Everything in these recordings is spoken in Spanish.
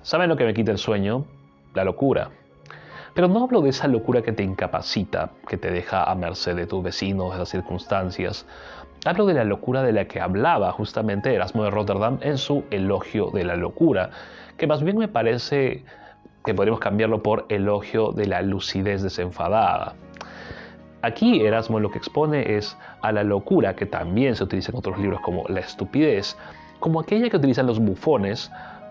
¿Saben lo que me quita el sueño? La locura. Pero no hablo de esa locura que te incapacita, que te deja a merced de tus vecinos, de las circunstancias. Hablo de la locura de la que hablaba justamente Erasmo de Rotterdam en su Elogio de la locura, que más bien me parece que podríamos cambiarlo por Elogio de la lucidez desenfadada. Aquí Erasmo lo que expone es a la locura, que también se utiliza en otros libros como la estupidez, como aquella que utilizan los bufones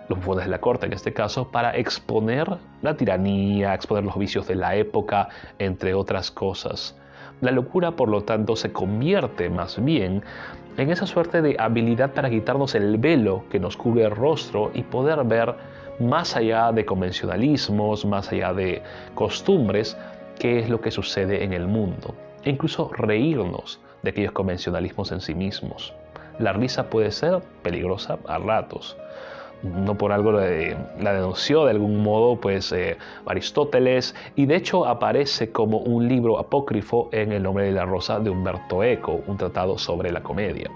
de la corte en este caso, para exponer la tiranía, exponer los vicios de la época, entre otras cosas. La locura, por lo tanto, se convierte más bien en esa suerte de habilidad para quitarnos el velo que nos cubre el rostro y poder ver más allá de convencionalismos, más allá de costumbres, qué es lo que sucede en el mundo, e incluso reírnos de aquellos convencionalismos en sí mismos. La risa puede ser peligrosa a ratos. No por algo la denunció de algún modo Aristóteles, y de hecho aparece como un libro apócrifo en El nombre de la rosa de Umberto Eco, un tratado sobre la comedia.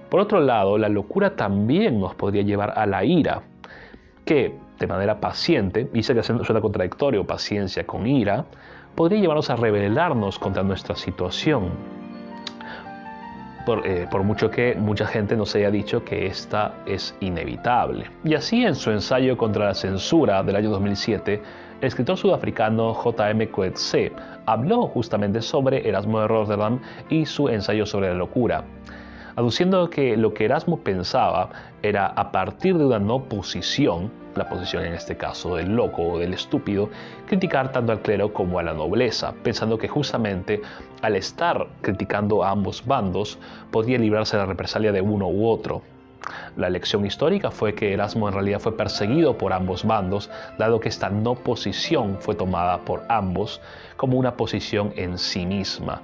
Por otro lado, la locura también nos podría llevar a la ira, que de manera paciente, y sé que suena contradictorio, paciencia con ira, podría llevarnos a rebelarnos contra nuestra situación. Por mucho que mucha gente nos haya dicho que esta es inevitable. Y así, en su ensayo contra la censura del año 2007, el escritor sudafricano J.M. Coetzee habló justamente sobre Erasmo de Rotterdam y su ensayo sobre la locura, aduciendo que lo que Erasmo pensaba era, a partir de una no posición, la posición en este caso del loco o del estúpido, criticar tanto al clero como a la nobleza, pensando que justamente al estar criticando a ambos bandos podía librarse de la represalia de uno u otro. La lección histórica fue que Erasmo en realidad fue perseguido por ambos bandos, dado que esta no posición fue tomada por ambos como una posición en sí misma.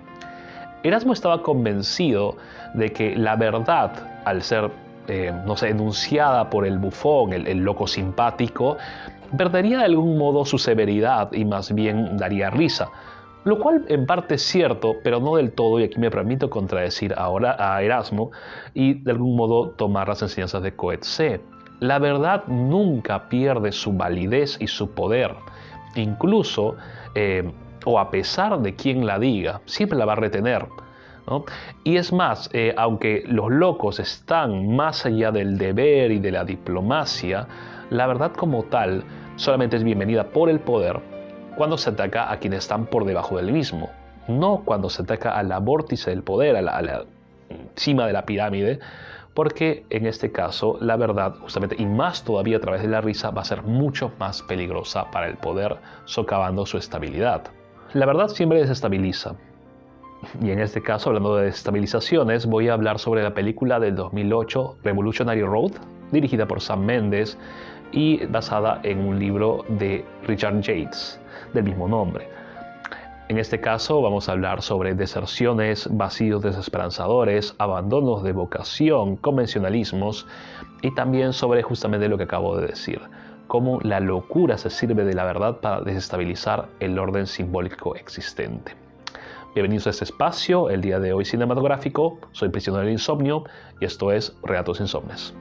Erasmo estaba convencido de que la verdad, al ser enunciada por el bufón, el loco simpático, perdería de algún modo su severidad y más bien daría risa. Lo cual en parte es cierto, pero no del todo, y aquí me permito contradecir ahora a Erasmo y de algún modo tomar las enseñanzas de Coetzee. La verdad nunca pierde su validez y su poder, incluso o a pesar de quien la diga, siempre la va a retener, ¿no? Y es más, aunque los locos están más allá del deber y de la diplomacia, la verdad como tal solamente es bienvenida por el poder cuando se ataca a quienes están por debajo del mismo, no cuando se ataca a la vórtice del poder, a la cima de la pirámide, porque en este caso la verdad, justamente, y más todavía a través de la risa, va a ser mucho más peligrosa para el poder, socavando su estabilidad. La verdad siempre desestabiliza. Y en este caso, hablando de desestabilizaciones, voy a hablar sobre la película del 2008, Revolutionary Road, dirigida por Sam Mendes y basada en un libro de Richard Yates, del mismo nombre. En este caso vamos a hablar sobre deserciones, vacíos desesperanzadores, abandonos de vocación, convencionalismos, y también sobre justamente lo que acabo de decir, cómo la locura se sirve de la verdad para desestabilizar el orden simbólico existente. Bienvenidos a este espacio, el día de hoy cinematográfico. Soy prisionero del insomnio y esto es Relatos Insomnes.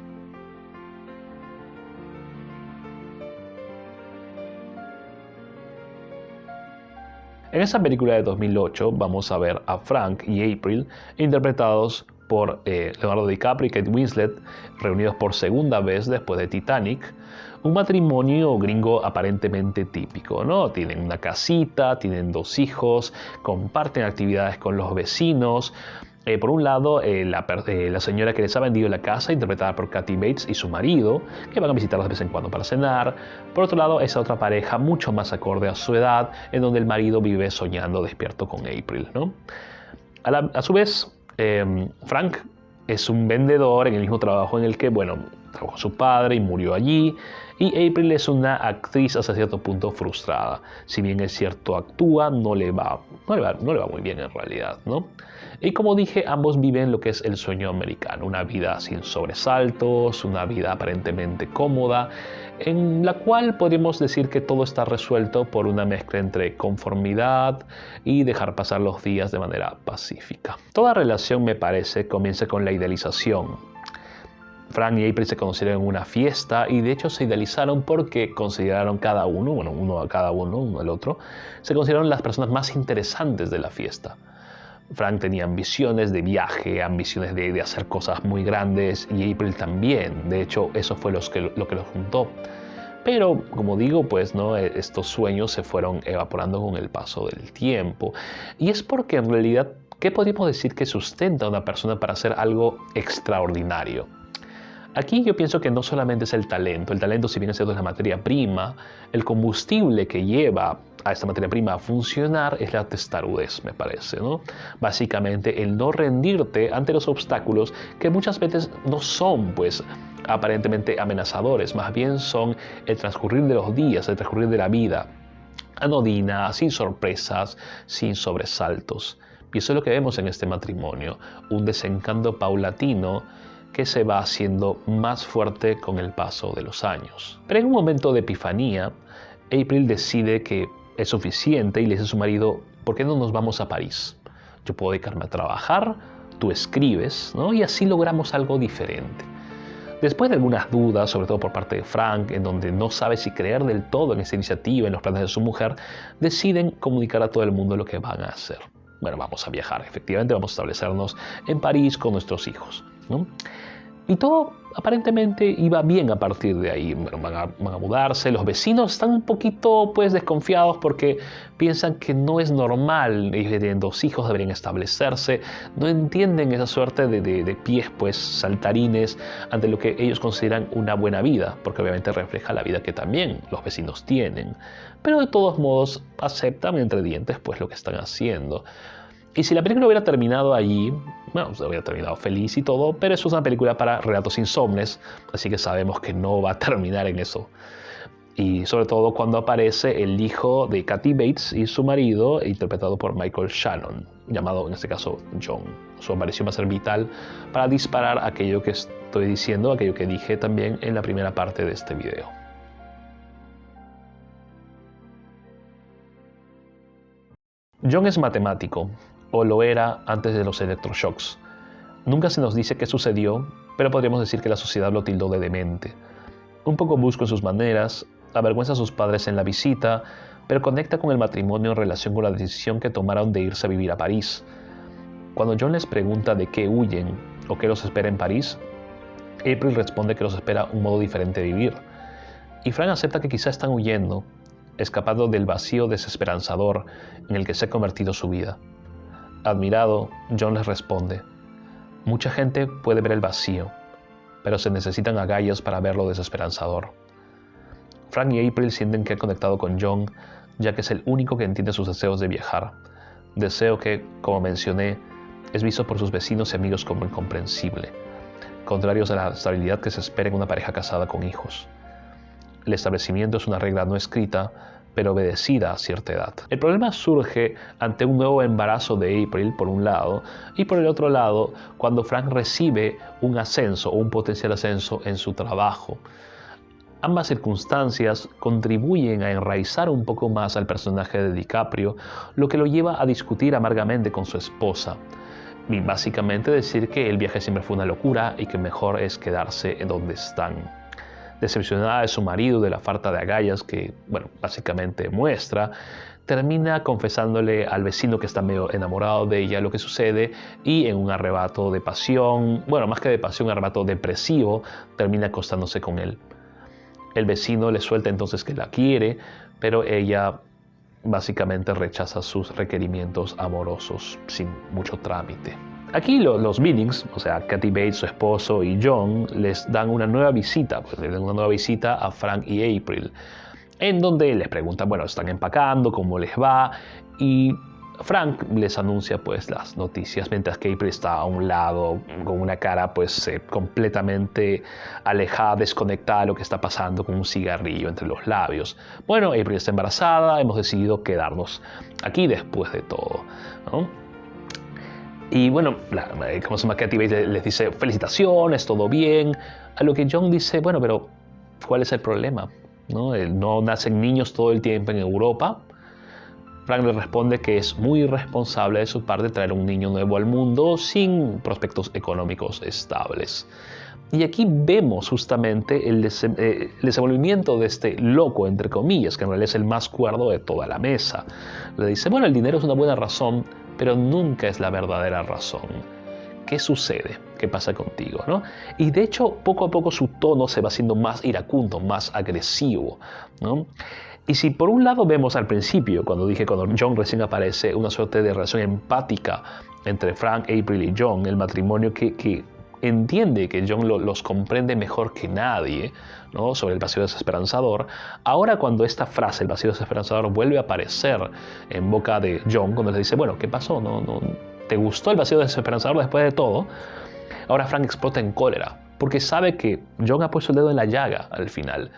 En esta película de 2008 vamos a ver a Frank y April interpretados por Leonardo DiCaprio y Kate Winslet, reunidos por segunda vez después de Titanic. Un matrimonio gringo aparentemente típico, ¿no? Tienen una casita, tienen 2 hijos, comparten actividades con los vecinos. Por un lado, la señora que les ha vendido la casa, interpretada por Kathy Bates, y su marido, que van a visitarlos de vez en cuando para cenar. Por otro lado, esa otra pareja mucho más acorde a su edad, en donde el marido vive soñando despierto con April, ¿no? A su vez, Frank es un vendedor en el mismo trabajo en el que, trabajó su padre y murió allí. Y April es una actriz hasta cierto punto frustrada. Si bien es cierto, actúa, no le va muy bien en realidad, ¿no? Y como dije, ambos viven lo que es el sueño americano, una vida sin sobresaltos, una vida aparentemente cómoda, en la cual podríamos decir que todo está resuelto por una mezcla entre conformidad y dejar pasar los días de manera pacífica. Toda relación, me parece, comienza con la idealización. Frank y April se conocieron en una fiesta y de hecho se idealizaron porque consideraron cada uno, bueno, uno a cada uno al otro, se consideraron las personas más interesantes de la fiesta. Frank tenía ambiciones de viaje, ambiciones de hacer cosas muy grandes y April también. De hecho, eso fue lo que los juntó. Pero, como digo, pues, ¿no? Estos sueños se fueron evaporando con el paso del tiempo. Y es porque en realidad, ¿qué podríamos decir que sustenta a una persona para hacer algo extraordinario? Aquí yo pienso que no solamente es el talento si bien es cierto es la materia prima, el combustible que lleva a esta materia prima a funcionar es la testarudez, me parece, ¿no? Básicamente el no rendirte ante los obstáculos que muchas veces no son, pues, aparentemente amenazadores, más bien son el transcurrir de los días, el transcurrir de la vida, anodina, sin sorpresas, sin sobresaltos. Y eso es lo que vemos en este matrimonio, un desencanto paulatino que se va haciendo más fuerte con el paso de los años. Pero en un momento de epifanía, April decide que es suficiente y le dice a su marido, ¿por qué no nos vamos a París? Yo puedo dedicarme a trabajar, tú escribes, ¿no? Y así logramos algo diferente. Después de algunas dudas, sobre todo por parte de Frank, en donde no sabe si creer del todo en esa iniciativa, en los planes de su mujer, deciden comunicar a todo el mundo lo que van a hacer. Bueno, vamos a viajar, efectivamente vamos a establecernos en París con nuestros hijos, ¿no? Y todo aparentemente iba bien a partir de ahí. Bueno, van a mudarse, los vecinos están un poquito pues desconfiados porque piensan que no es normal, ellos tienen 2 hijos, deberían establecerse, no entienden esa suerte de pies pues saltarines ante lo que ellos consideran una buena vida, porque obviamente refleja la vida que también los vecinos tienen. Pero de todos modos aceptan entre dientes pues lo que están haciendo. Y si la película hubiera terminado allí, bueno, se hubiera terminado feliz y todo, pero eso es una película para relatos insomnes, así que sabemos que no va a terminar en eso. Y sobre todo cuando aparece el hijo de Kathy Bates y su marido, interpretado por Michael Shannon, llamado en este caso John. Su aparición va a ser vital para disparar aquello que estoy diciendo, aquello que dije también en la primera parte de este video. John es matemático, o lo era antes de los electroshocks. Nunca se nos dice qué sucedió, pero podríamos decir que la sociedad lo tildó de demente. Un poco brusco en sus maneras, avergüenza a sus padres en la visita, pero conecta con el matrimonio en relación con la decisión que tomaron de irse a vivir a París. Cuando John les pregunta de qué huyen o qué los espera en París, April responde que los espera un modo diferente de vivir. Y Frank acepta que quizá están huyendo, escapando del vacío desesperanzador en el que se ha convertido su vida. Admirado, John les responde, mucha gente puede ver el vacío, pero se necesitan agallas para ver lo desesperanzador. Frank y April sienten que han conectado con John, ya que es el único que entiende sus deseos de viajar. Deseo que, como mencioné, es visto por sus vecinos y amigos como incomprensible, contrarios a la estabilidad que se espera en una pareja casada con hijos. El establecimiento es una regla no escrita, pero obedecida a cierta edad. El problema surge ante un nuevo embarazo de April, por un lado, y por el otro lado, cuando Frank recibe un ascenso o un potencial ascenso en su trabajo. Ambas circunstancias contribuyen a enraizar un poco más al personaje de DiCaprio, lo que lo lleva a discutir amargamente con su esposa. Y básicamente decir que el viaje siempre fue una locura y que mejor es quedarse en donde están. Decepcionada de su marido, de la falta de agallas que, bueno, básicamente muestra, termina confesándole al vecino que está medio enamorado de ella lo que sucede y en un arrebato de pasión, bueno, más que de pasión, un arrebato depresivo, termina acostándose con él. El vecino le suelta entonces que la quiere, pero ella básicamente rechaza sus requerimientos amorosos sin mucho trámite. Aquí los Billings, o sea, Kathy Bates, su esposo, y John, les dan una nueva visita, a Frank y April, en donde les preguntan, bueno, están empacando, cómo les va, y Frank les anuncia pues las noticias, mientras que April está a un lado con una cara pues completamente alejada, desconectada de lo que está pasando, con un cigarrillo entre los labios. Bueno, April está embarazada, hemos decidido quedarnos aquí después de todo, ¿no? Y bueno, como se llama, Kathy Bates les dice felicitaciones, todo bien, a lo que John dice, bueno, pero ¿cuál es el problema? ¿No? No nacen niños todo el tiempo en Europa. Frank le responde que es muy irresponsable de su parte traer un niño nuevo al mundo sin prospectos económicos estables. Y aquí vemos justamente el desenvolvimiento de este loco, entre comillas, que en realidad es el más cuerdo de toda la mesa. Le dice, bueno, el dinero es una buena razón, pero nunca es la verdadera razón. ¿Qué sucede? ¿Qué pasa contigo? ¿No? Y de hecho, poco a poco su tono se va haciendo más iracundo, más agresivo, ¿no? Y si por un lado vemos al principio, cuando John recién aparece, una suerte de relación empática entre Frank, April y John, el matrimonio que entiende que John los comprende mejor que nadie, ¿no? Sobre el vacío desesperanzador. Ahora cuando esta frase, el vacío desesperanzador, vuelve a aparecer en boca de John, cuando le dice, bueno, ¿qué pasó? ¿Te gustó el vacío desesperanzador después de todo? Ahora Frank explota en cólera, porque sabe que John ha puesto el dedo en la llaga al final.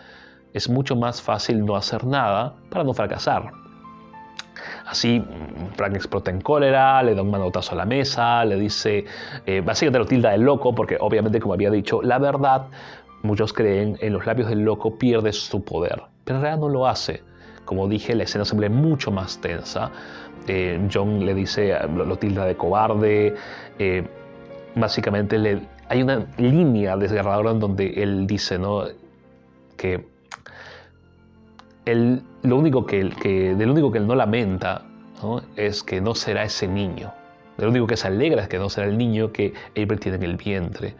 Es mucho más fácil no hacer nada para no fracasar. Así, Frank explota en cólera, le da un manotazo a la mesa, le dice, básicamente lo tilda de loco, porque obviamente, como había dicho, la verdad, muchos creen, en los labios del loco pierde su poder, pero en realidad no lo hace. Como dije, la escena se vuelve mucho más tensa. John le dice, lo tilda de cobarde, básicamente hay una línea desgarradora en donde él dice, ¿no?, que del único que él no lamenta, ¿no?, es que no será ese niño. Lo único que se alegra es que no será el niño que April tiene en el vientre.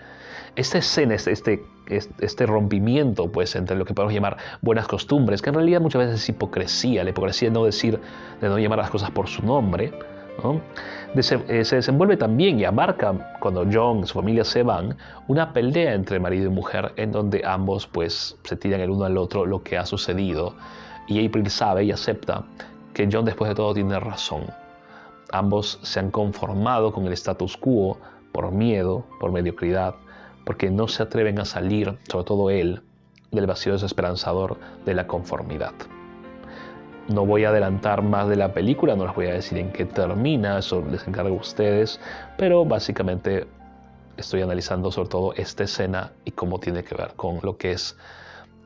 Esta escena, este rompimiento, pues, entre lo que podemos llamar buenas costumbres, que en realidad muchas veces es hipocresía, la hipocresía de no llamar las cosas por su nombre, ¿no?, se desenvuelve también y abarca, cuando John y su familia se van, una pelea entre marido y mujer en donde ambos, pues, se tiran el uno al otro lo que ha sucedido, y April sabe y acepta que John después de todo tiene razón. Ambos se han conformado con el status quo por miedo, por mediocridad, porque no se atreven a salir, sobre todo él, del vacío desesperanzador de la conformidad. No voy a adelantar más de la película, no les voy a decir en qué termina, eso les encargo a ustedes, pero básicamente estoy analizando sobre todo esta escena y cómo tiene que ver con lo que es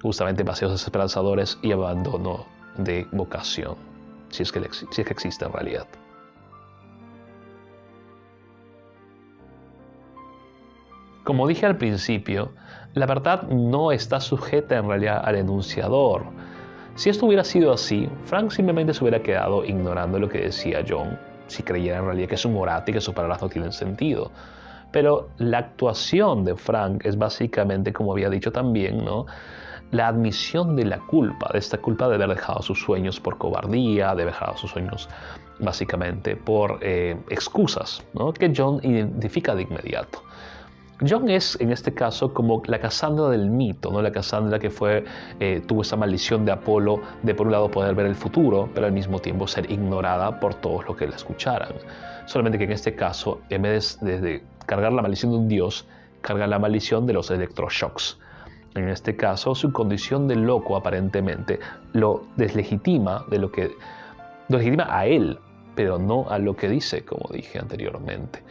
justamente vacíos desesperanzadores y abandono de vocación, si es que existe en realidad. Como dije al principio, la verdad no está sujeta en realidad al enunciador. Si esto hubiera sido así, Frank simplemente se hubiera quedado ignorando lo que decía John, si creyera en realidad que es un orate y que sus palabras no tienen sentido. Pero la actuación de Frank es básicamente, como había dicho también, ¿no?, la admisión de la culpa, de esta culpa de haber dejado sus sueños por cobardía, de haber dejado sus sueños básicamente por excusas, ¿no?, que John identifica de inmediato. John es, en este caso, como la Casandra del mito, ¿no?, la Casandra que tuvo esa maldición de Apolo de, por un lado, poder ver el futuro, pero al mismo tiempo ser ignorada por todos los que la escucharan. Solamente que en este caso, en vez de cargar la maldición de un dios, carga la maldición de los electroshocks. En este caso, su condición de loco, aparentemente, lo deslegitima lo legitima a él, pero no a lo que dice, como dije anteriormente.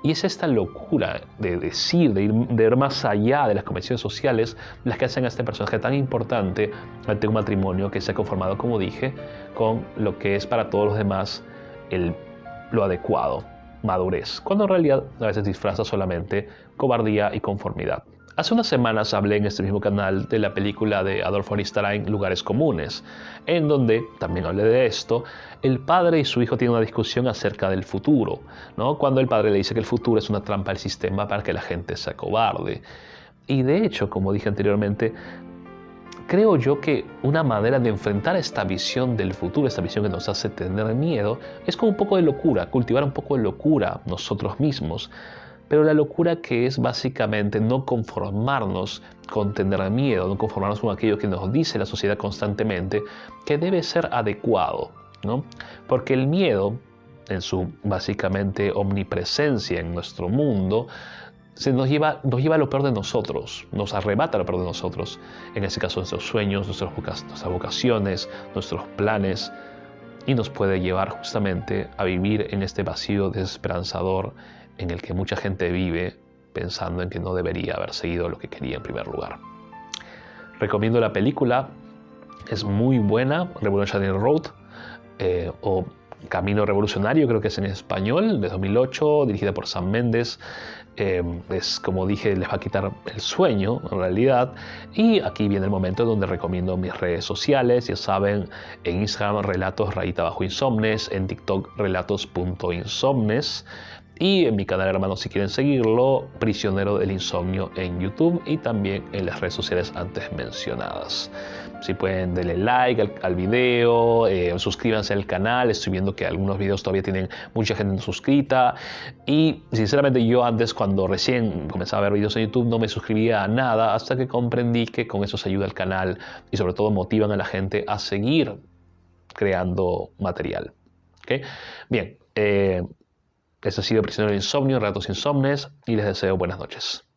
Y es esta locura de decir, de ir más allá de las convenciones sociales, las que hacen a este personaje tan importante ante un matrimonio que se ha conformado, como dije, con lo que es para todos los demás lo adecuado, madurez, cuando en realidad a veces disfraza solamente cobardía y conformidad. Hace unas semanas hablé en este mismo canal de la película de Adolfo Aristarain, Lugares Comunes, en donde, también hablé de esto, el padre y su hijo tienen una discusión acerca del futuro, ¿no?, cuando el padre le dice que el futuro es una trampa del sistema para que la gente sea cobarde. Y de hecho, como dije anteriormente, creo yo que una manera de enfrentar esta visión del futuro, esta visión que nos hace tener miedo, es con un poco de locura, cultivar un poco de locura nosotros mismos. Pero la locura que es básicamente no conformarnos con tener miedo, no conformarnos con aquello que nos dice la sociedad constantemente, que debe ser adecuado, ¿no? Porque el miedo, en su básicamente omnipresencia en nuestro mundo, nos lleva a lo peor de nosotros, nos arrebata lo peor de nosotros, en este caso nuestros sueños, nuestras vocaciones, nuestros planes, y nos puede llevar justamente a vivir en este vacío desesperanzador en el que mucha gente vive pensando en que no debería haber seguido lo que quería en primer lugar. Recomiendo la película, es muy buena, Revolutionary Road, o Camino Revolucionario, creo que es en español, de 2008, dirigida por Sam Mendes. Es como dije, les va a quitar el sueño en realidad. Y aquí viene el momento donde recomiendo mis redes sociales. Ya saben, en Instagram relatos_insomnes, en TikTok relatos.insomnes. Y en mi canal hermano, si quieren seguirlo, Prisionero del Insomnio en YouTube y también en las redes sociales antes mencionadas. Si pueden, denle like al video, suscríbanse al canal. Estoy viendo que algunos videos todavía tienen mucha gente no suscrita. Y sinceramente yo antes, cuando recién comenzaba a ver videos en YouTube, no me suscribía a nada hasta que comprendí que con eso se ayuda al canal y sobre todo motivan a la gente a seguir creando material. ¿Okay? Bien. Este ha sido Prisionero del Insomnio, Ratos Insomnes, y les deseo buenas noches.